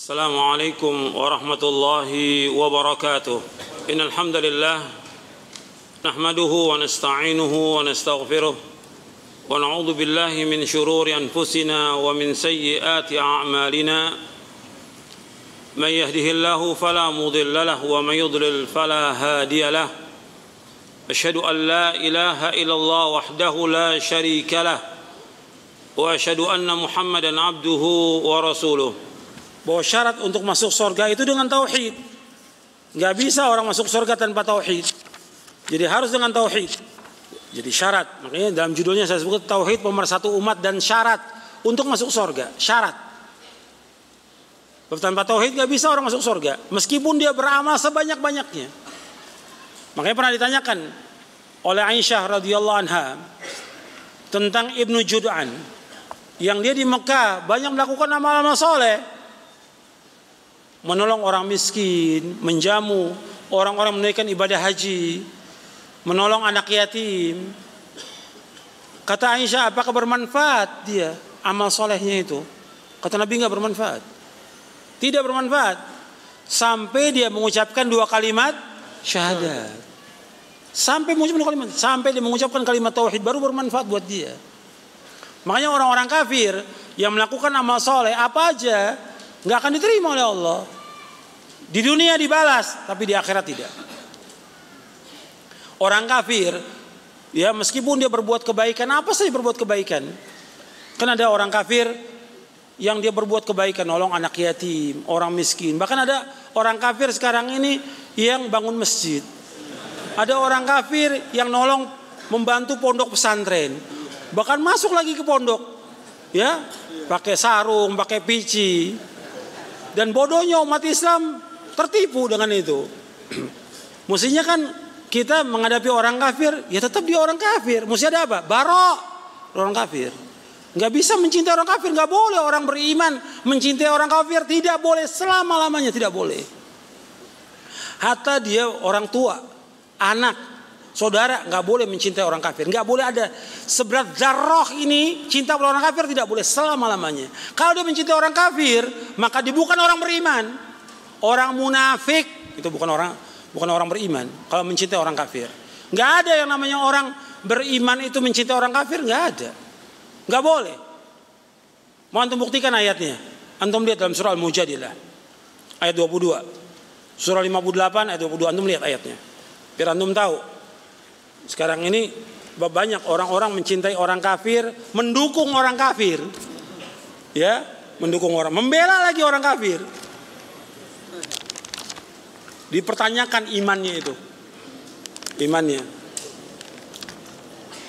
السلام عليكم ورحمة الله وبركاته إن الحمد لله نحمده ونستعينه ونستغفره ونعوذ بالله من شرور أنفسنا ومن سيئات أعمالنا من يهده الله فلا مضل له ومن يضلل فلا هادي له أشهد أن لا إله إلا الله وحده لا شريك له وأشهد أن محمدا عبده ورسوله. Bahwa syarat untuk masuk surga itu dengan tauhid. Gak bisa orang masuk surga tanpa tauhid. Jadi harus dengan tauhid. Jadi syarat. Makanya dalam judulnya saya sebut tauhid pemersatu umat dan syarat untuk masuk surga. Syarat. Tanpa tauhid gak bisa orang masuk surga. Meskipun dia beramal sebanyak-banyaknya. Makanya pernah ditanyakan oleh Aisyah radhiyallahu anha tentang Ibnu Jud'an, yang dia di Mekah banyak melakukan amal-amal soleh, menolong orang miskin, menjamu orang-orang menunaikan ibadah haji, menolong anak yatim. Kata Aisyah, apakah bermanfaat dia amal solehnya itu? Kata Nabi, enggak bermanfaat. Tidak bermanfaat sampai dia mengucapkan dua kalimat syahadat. Sampai dia mengucapkan kalimat tauhid baru bermanfaat buat dia. Makanya orang-orang kafir yang melakukan amal soleh apa aja nggak akan diterima oleh Allah. Di dunia dibalas, tapi di akhirat tidak. Orang kafir, ya meskipun dia berbuat kebaikan, apa saja berbuat kebaikan. Kan ada orang kafir yang dia berbuat kebaikan, nolong anak yatim, orang miskin. Bahkan ada orang kafir sekarang ini yang bangun masjid. Ada orang kafir yang nolong membantu pondok pesantren. Bahkan masuk lagi ke pondok, ya, pakai sarung, pakai pici. Dan bodohnya umat Islam tertipu dengan itu. Mestinya kan kita menghadapi orang kafir, ya tetap dia orang kafir. Mesti ada apa? Barok orang kafir. Nggak bisa mencintai orang kafir, nggak boleh orang beriman mencintai orang kafir, tidak boleh selama-lamanya, tidak boleh. Hatta dia orang tua, anak, saudara, nggak boleh mencintai orang kafir. Nggak boleh ada seberat zarrah ini cinta pada orang kafir, tidak boleh selama-lamanya. Kalau dia mencintai orang kafir, maka dia bukan orang beriman. Orang munafik itu bukan orang beriman. Kalau mencintai orang kafir, nggak ada yang namanya orang beriman itu mencintai orang kafir, nggak ada, nggak boleh. Mau antum buktikan ayatnya? Antum lihat dalam surah Al-Mujadilah ayat 22, surah 58 ayat 22. Antum lihat ayatnya, biar antum tahu. Sekarang ini banyak orang-orang mencintai orang kafir, mendukung orang kafir, ya, mendukung orang, membela lagi orang kafir. Dipertanyakan imannya itu, imannya.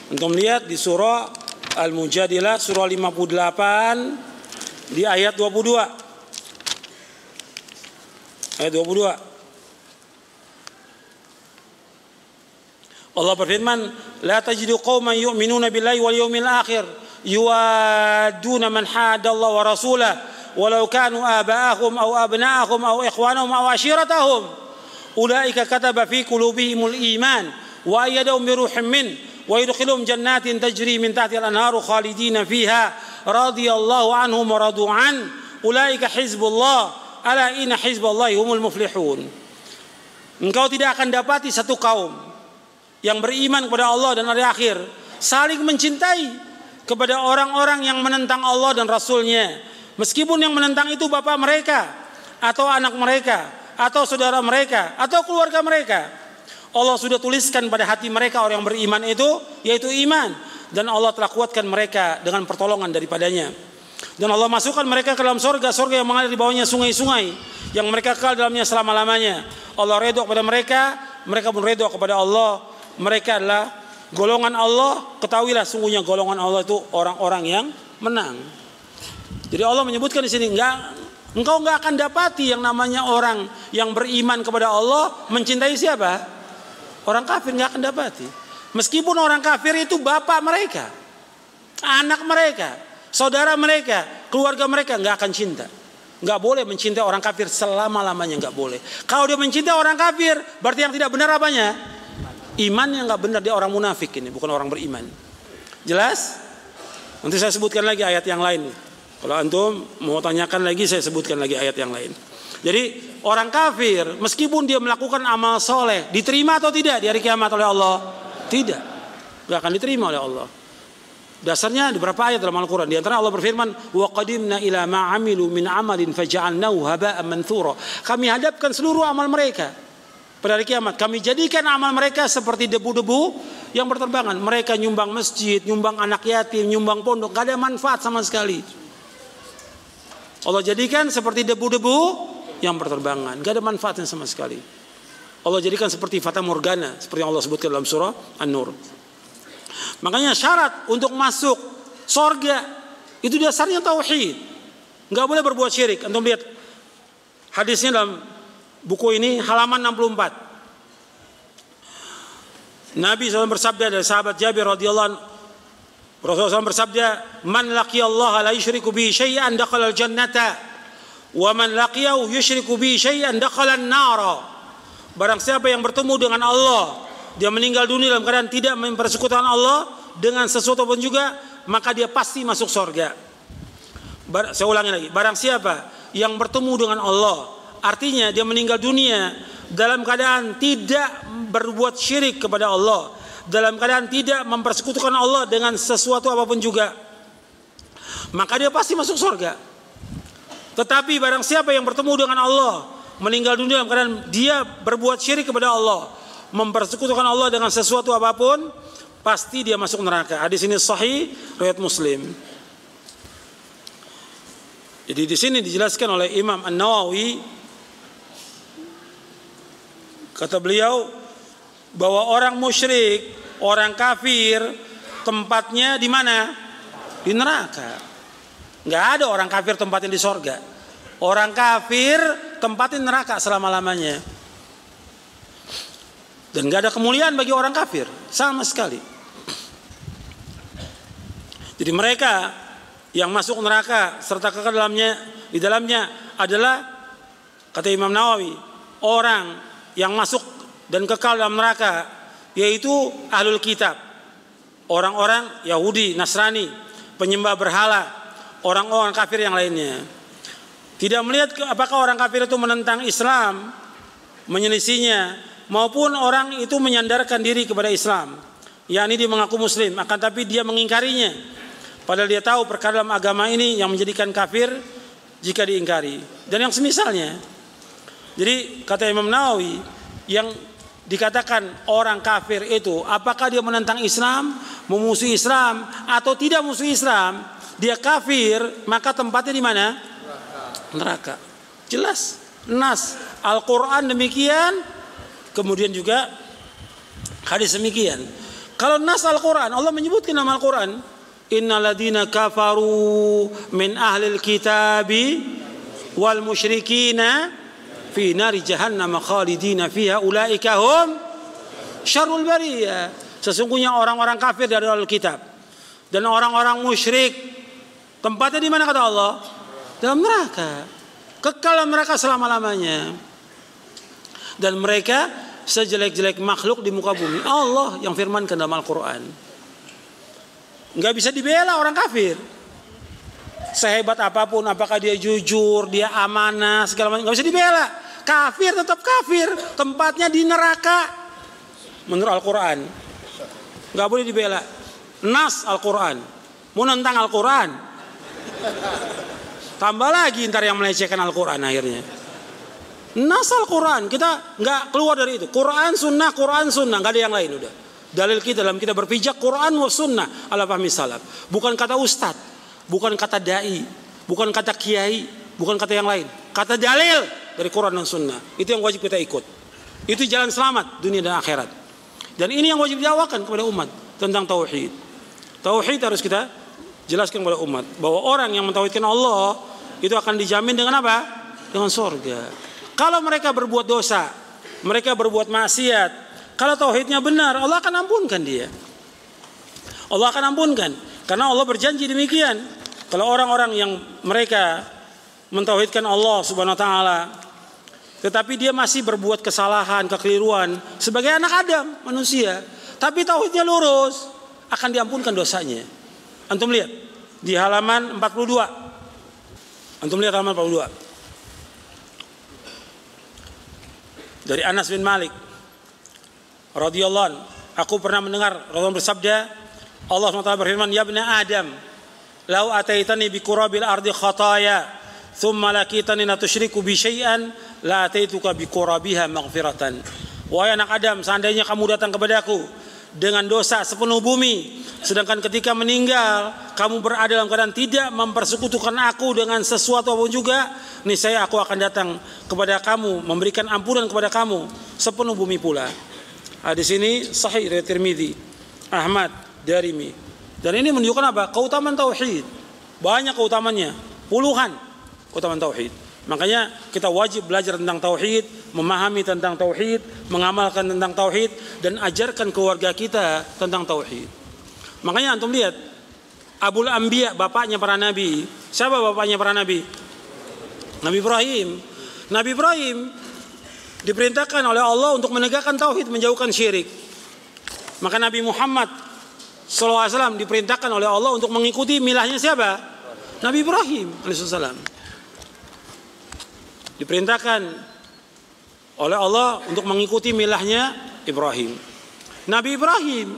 Antum lihat di surah Al-Mujadilah surah 58 di ayat 22. Ayat 22. Allah berfirman, la tajidu qauman yu'minuna billahi wal yawmil akhir yuwadduna man hadallaha wa rasulahu walau kanu aba'ahum aw abna'ahum aw ikhwanahum aw ashiratahum ulaika kataba fi qulubihimul iman wa ayyadahum bi ruhin min wa yudkhiluhum jannatin tajri min tahtiha al-anharu khalidina fiha radhiyallahu anhum wa radu an ulaika hizbullah ala inna hizballahi humul muflihun. Engkau tidak akan dapati satu kaum yang beriman kepada Allah dan hari akhir saling mencintai kepada orang-orang yang menentang Allah dan Rasulnya, meskipun yang menentang itu bapak mereka atau anak mereka atau saudara mereka atau keluarga mereka. Allah sudah tuliskan pada hati mereka orang yang beriman itu, yaitu iman, dan Allah telah kuatkan mereka dengan pertolongan daripadanya. Dan Allah masukkan mereka ke dalam surga yang mengalir di bawahnya sungai-sungai yang mereka kekal dalamnya selama-lamanya. Allah redha kepada mereka, mereka pun redha kepada Allah. Mereka adalah golongan Allah. Ketahuilah sungguhnya golongan Allah itu orang-orang yang menang. Jadi Allah menyebutkan di sini, engkau nggak akan dapati yang namanya orang yang beriman kepada Allah mencintai siapa? Orang kafir nggak akan dapati. Meskipun orang kafir itu bapak mereka, anak mereka, saudara mereka, keluarga mereka, nggak akan cinta. Nggak boleh mencintai orang kafir selama-lamanya, nggak boleh. Kalau dia mencintai orang kafir, berarti yang tidak benar apanya? Imannya nggak benar, dia orang munafik ini, bukan orang beriman. Jelas? Nanti saya sebutkan lagi ayat yang lain. Kalau antum mau tanyakan lagi, saya sebutkan lagi ayat yang lain. Jadi orang kafir meskipun dia melakukan amal soleh, diterima atau tidak di hari kiamat oleh Allah? Tidak, gak akan diterima oleh Allah. Dasarnya di beberapa ayat dalam Al-Quran. Di antara Allah berfirman, wa qadimna ila ma amilu min amalin faja'alnahu haba'an manthura. Kami hadapkan seluruh amal mereka pada hari kiamat, kami jadikan amal mereka seperti debu-debu yang berterbangan. Mereka nyumbang masjid, nyumbang anak yatim, nyumbang pondok, gak ada manfaat sama sekali. Allah jadikan seperti debu-debu yang berterbangan, gak ada manfaatnya sama sekali. Allah jadikan seperti fata morgana, seperti yang Allah sebutkan dalam surah An-Nur. Makanya syarat untuk masuk sorga itu dasarnya tauhid, nggak boleh berbuat syirik. Antum lihat hadisnya dalam buku ini halaman 64. Nabi SAW bersabda dari sahabat Jabir radhiyallahu anhu, Rasulullah SAW bersabda, man laqiyallaha la yusyriku bihi syai'an dakhala al-jannata wa man laqiyahu yusyriku bihi syai'an dakhala an-nara. Barang siapa yang bertemu dengan Allah, dia meninggal dunia dalam keadaan tidak mempersekutukan Allah dengan sesuatu pun juga, maka dia pasti masuk surga. Saya ulangi lagi, barang siapa yang bertemu dengan Allah, artinya dia meninggal dunia dalam keadaan tidak berbuat syirik kepada Allah, dalam keadaan tidak mempersekutukan Allah dengan sesuatu apapun juga, maka dia pasti masuk surga. Tetapi barang siapa yang bertemu dengan Allah, meninggal dunia dalam keadaan dia berbuat syirik kepada Allah, mempersekutukan Allah dengan sesuatu apapun, pasti dia masuk neraka. Hadis ini sahih riwayat Muslim. Jadi di sini dijelaskan oleh Imam An-Nawawi, kata beliau bahwa orang musyrik, orang kafir tempatnya di mana? Di neraka. Nggak ada orang kafir tempatnya di sorga. Orang kafir tempatnya neraka selama-lamanya. Dan gak ada kemuliaan bagi orang kafir sama sekali. Jadi mereka yang masuk neraka serta kekal di dalamnya adalah, kata Imam Nawawi, orang yang masuk dan kekal dalam neraka yaitu ahlul kitab, orang-orang Yahudi, Nasrani, penyembah berhala, orang-orang kafir yang lainnya. Tidak melihat apakah orang kafir itu menentang Islam, menyelisihinya, maupun orang itu menyandarkan diri kepada Islam, yakni dia mengaku muslim, akan tapi dia mengingkarinya, padahal dia tahu perkara dalam agama ini yang menjadikan kafir jika diingkari, dan yang semisalnya. Jadi kata Imam Nawawi, yang dikatakan orang kafir itu apakah dia menentang Islam, memusuhi Islam atau tidak memusuhi Islam, dia kafir, maka tempatnya di mana? Neraka. Jelas, nas Al-Quran demikian. Kemudian juga hadis demikian. Kalau nas Al-Quran, Allah menyebutkan nama Al-Quran, innalladzina kafaru min ahlil kitabi wal musyrikina fi nari jahannam khalidina fiha ulaika hum syarrul bariyah. Sesungguhnya orang-orang kafir dari ahlul kitab dan orang-orang musyrik tempatnya di mana kata Allah? Dalam neraka. Kekal dalam neraka selama-lamanya. Dan mereka sejelek-jelek makhluk di muka bumi. Allah yang firmankan dalam Al-Quran. Nggak bisa dibela orang kafir. Sehebat apapun, apakah dia jujur, dia amanah, segala macam, nggak bisa dibela. Kafir tetap kafir, tempatnya di neraka. Menurut Al-Quran, nggak boleh dibela. Nas Al-Quran, mau nentang Al-Quran, tambah lagi ntar yang melecehkan Al-Quran akhirnya. Nas Al-Quran, kita nggak keluar dari itu. Quran sunnah, nggak ada yang lain udah. Dalil kita dalam kita berpijak Quran wa sunnah ala fahmi salaf. Bukan kata ustad, bukan kata dai, bukan kata kiai, bukan kata yang lain. Kata dalil dari Quran dan sunnah. Itu yang wajib kita ikut. Itu jalan selamat dunia dan akhirat. Dan ini yang wajib diawakan kepada umat tentang tauhid. Tauhid harus kita jelaskan kepada umat bahwa orang yang mentauhidkan Allah itu akan dijamin dengan apa? Dengan surga. Kalau mereka berbuat dosa, mereka berbuat maksiat, kalau tauhidnya benar, Allah akan ampunkan dia. Allah akan ampunkan. Karena Allah berjanji demikian. Kalau orang-orang yang mereka mentauhidkan Allah Subhanahu wa taala, tetapi dia masih berbuat kesalahan, kekeliruan sebagai anak Adam, manusia, tapi tauhidnya lurus, akan diampunkan dosanya. Antum lihat di halaman 42 Antum lihat halaman 42. Dari Anas bin Malik radhiyallahu anhu, aku pernah mendengar Rasulullah bersabda, Allah SWT berfirman, ya ibna Adam, lau ataitani bi qurabil ardi khataya, thumma lakitani la tusyriku bi syai'an, la ataituka bi qurabiha maghfiratan. Wahai anak Adam, seandainya kamu datang kepadaku dengan dosa sepenuh bumi, sedangkan ketika meninggal kamu berada dalam keadaan tidak mempersekutukan aku dengan sesuatu apapun juga, niscaya aku akan datang kepada kamu memberikan ampunan kepada kamu sepenuh bumi pula. Hadis ini sahih riwayat Tirmidzi, Ahmad, Darimi. Dan ini menunjukkan apa? Keutamaan tauhid. Banyak keutamanya, puluhan keutamaan tauhid. Makanya kita wajib belajar tentang tauhid, memahami tentang tauhid, mengamalkan tentang tauhid, dan ajarkan keluarga kita tentang tauhid. Makanya antum lihat Abul Anbiya, bapaknya para nabi. Siapa bapaknya para nabi? Nabi Ibrahim. Nabi Ibrahim diperintahkan oleh Allah untuk menegakkan tauhid, menjauhkan syirik. Maka Nabi Muhammad SAW diperintahkan oleh Allah untuk mengikuti milahnya siapa? Nabi Ibrahim alaihissalam. Diperintahkan oleh Allah untuk mengikuti milahnya Ibrahim. Nabi Ibrahim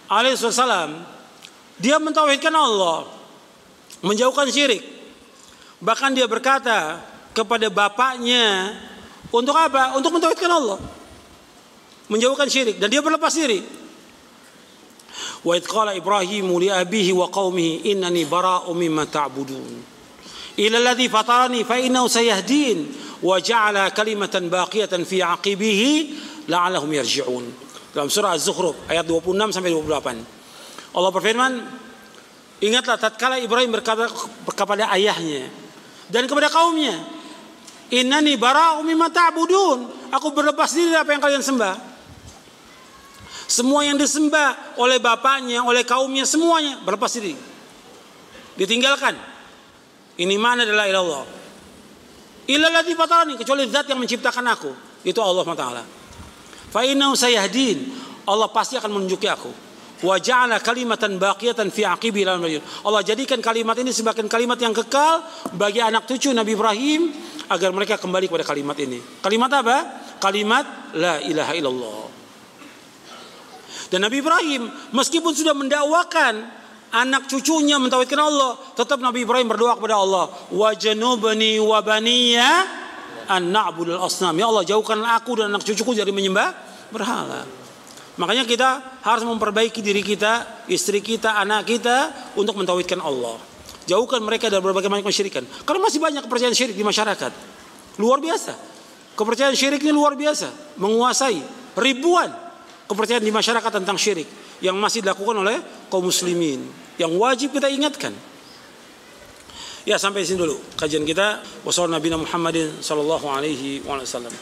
alaihissalam, dia mentauhidkan Allah, menjauhkan syirik. Bahkan dia berkata kepada bapaknya, untuk apa? Untuk mentauhidkan Allah, menjauhkan syirik, dan dia berlepas diri. Wa idh qala Ibrahimu li abihi wa qaumihi innani bara'u mimma ta'budun ila alladhi fatarani fa innahu sayahdin wa ja'ala kalimatan baqiyatan fi 'aqibihi la'allahum yarji'un. Dalam surah Az-Zukhruf ayat 26 sampai 28. Allah berfirman, ingatlah tatkala Ibrahim berkata kepada ayahnya dan kepada kaumnya, innani bara'u mimma ta'budun, aku berlepas diri dari apa yang kalian sembah. Semua yang disembah oleh bapaknya, oleh kaumnya, semuanya berlepas diri, ditinggalkan. Ini mana adalah ilallah. Illalladzi fatarani, kecuali zat yang menciptakan aku, itu Allah SWT. Fa innahu sayahdin, Allah pasti akan menunjuki aku. Wa ja'ala kalimatan baqiyatan fi aqibi ila al-maryam. Allah jadikan kalimat ini sebagai kalimat yang kekal bagi anak cucu Nabi Ibrahim agar mereka kembali kepada kalimat ini. Kalimat apa? Kalimat la ilaha illallah. Dan Nabi Ibrahim meskipun sudah mendakwakan anak cucunya mentauhidkan Allah, tetap Nabi Ibrahim berdoa kepada Allah, wa janubni wa baniya an na'budul asnam. Ya Allah, jauhkan aku dan anak cucuku dari menyembah berhala. Makanya kita harus memperbaiki diri kita, istri kita, anak kita untuk mentauhidkan Allah. Jauhkan mereka dari berbagai macam kesyirikan. Karena masih banyak kepercayaan syirik di masyarakat. Luar biasa. Kepercayaan syirik ini luar biasa, menguasai ribuan kepercayaan di masyarakat tentang syirik yang masih dilakukan oleh kaum muslimin, yang wajib kita ingatkan. Ya, sampai sini dulu kajian kita. Wassalamualaikum warahmatullahi wabarakatuh.